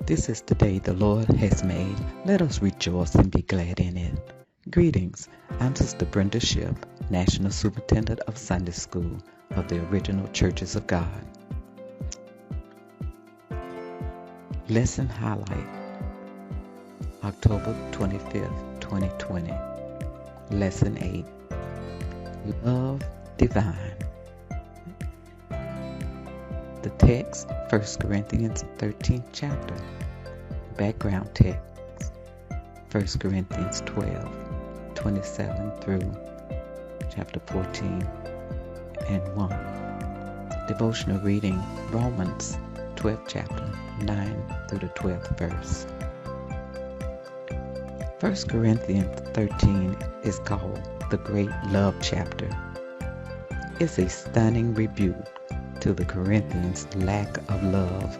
This is the day the Lord has made. Let us rejoice and be glad in it. Greetings. I'm Sister Brenda Shipp, National Superintendent of Sunday School of the Original Churches of God. Lesson Highlight, October 25th, 2020. Lesson 8, Love Divine. The text, 1 Corinthians 13th chapter. Background text, 1 Corinthians 12, 27 through chapter 14 and 1. Devotional reading, Romans 12th chapter, 9 through the 12th verse. 1 Corinthians 13 is called the Great Love Chapter. It's a stunning rebuke to the Corinthians' lack of love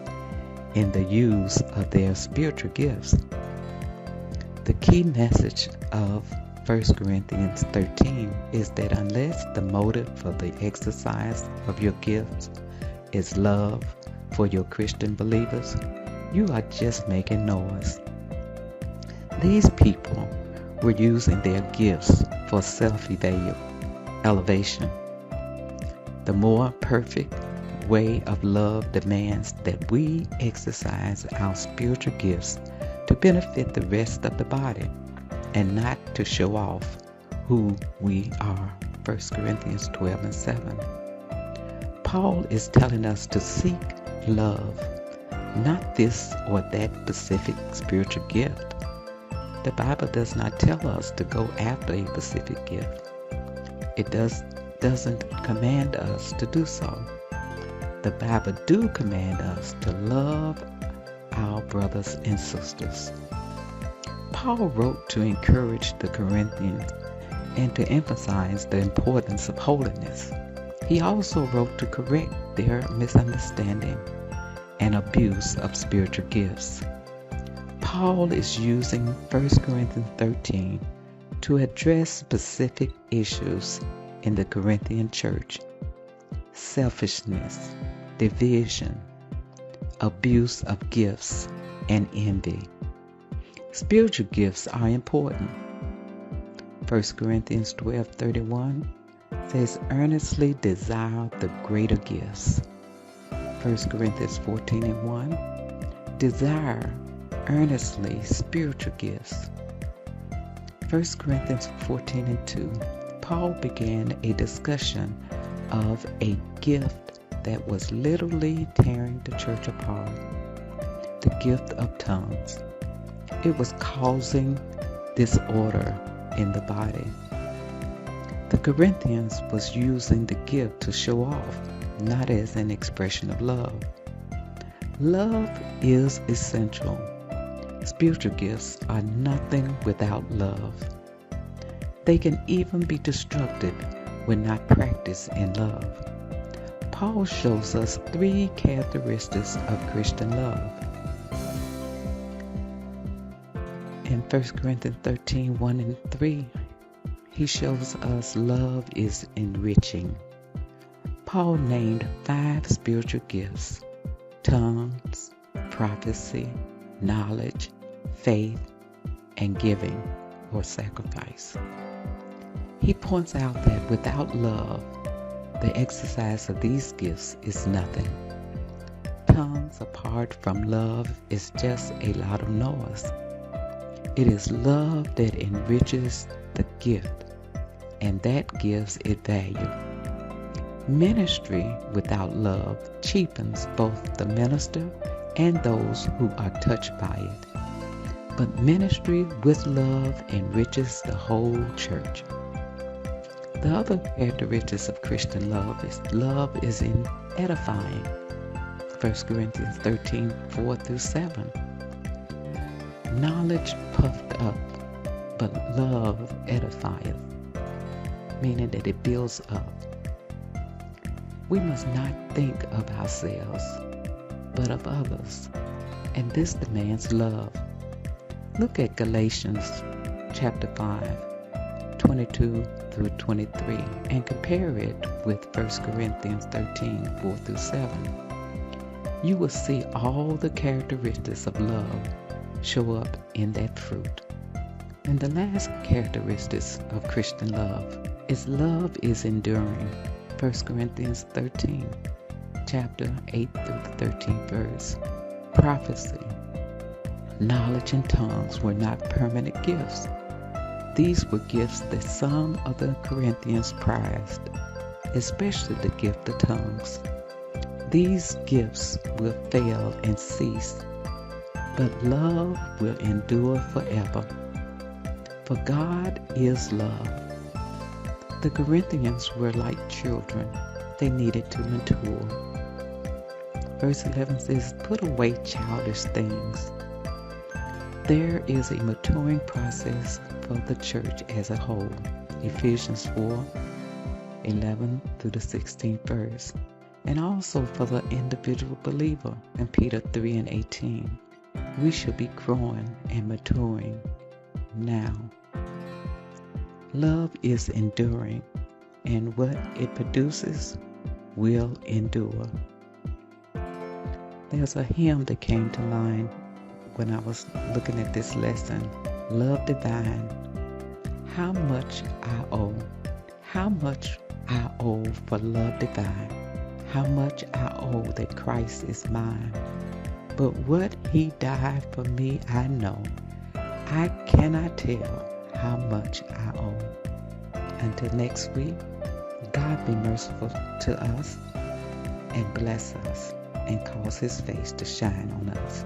in the use of their spiritual gifts. The key message of 1 Corinthians 13 is that unless the motive for the exercise of your gifts is love for your Christian believers, you are just making noise. These people were using their gifts for self-elevation. The more perfect way of love demands that we exercise our spiritual gifts to benefit the rest of the body and not to show off who we are. 1 Corinthians 12 and 7. Paul is telling us to seek love, not this or that specific spiritual gift. The Bible does not tell us to go after a specific gift. It doesn't command us to do so. The Bible do command us to love our brothers and sisters. Paul wrote to encourage the Corinthians and to emphasize the importance of holiness. He also wrote to correct their misunderstanding and abuse of spiritual gifts. Paul is using 1 Corinthians 13 to address specific issues in the Corinthian church: selfishness, division, abuse of gifts, and envy. Spiritual gifts are important. 1 Corinthians 12:31 says, earnestly desire the greater gifts. 1 Corinthians 14 and 1, desire earnestly spiritual gifts. 1 Corinthians 14 and 2, Paul began a discussion of a gift that was literally tearing the church apart, the gift of tongues. It was causing disorder in the body. The Corinthians was using the gift to show off, not as an expression of love. Love is essential. Spiritual gifts are nothing without love. They can even be destructive when not practiced in love. Paul shows us 3 characteristics of Christian love. In 1 Corinthians 13, 1 and 3, he shows us love is enriching. Paul named 5 spiritual gifts: tongues, prophecy, knowledge, faith, and giving or sacrifice. He points out that without love, the exercise of these gifts is nothing. Tongues apart from love is just a lot of noise. It is love that enriches the gift, and that gives it value. Ministry without love cheapens both the minister and those who are touched by it. But ministry with love enriches the whole church. The other characteristics of Christian love is in edifying. 1 Corinthians 13, 4 through 7. Knowledge puffed up, but love edifieth, meaning that it builds up. We must not think of ourselves, but of others, and this demands love. Look at Galatians chapter 5, 22 through 23, and compare it with 1 Corinthians 13, 4 through 7. You will see all the characteristics of love show up in that fruit. And the last characteristics of Christian love is enduring. 1 Corinthians 13, chapter 8 through the 13th verse. Prophecy, knowledge, and tongues were not permanent gifts. These were gifts that some of the Corinthians prized, especially the gift of tongues. These gifts will fail and cease, but love will endure forever. For God is love. The Corinthians were like children. They needed to mature. Verse 11 says, "Put away childish things." There is a maturing process for the church as a whole. Ephesians 4:11 through the 16th verse. And also for the individual believer in Peter 3:18. We should be growing and maturing now. Love is enduring, and what it produces will endure. There's a hymn that came to mind when I was looking at this lesson. Love divine. How much I owe. How much I owe for love divine. How much I owe that Christ is mine. But what he died for me, I know. I cannot tell how much I owe. Until next week, God be merciful to us and bless us and cause his face to shine on us.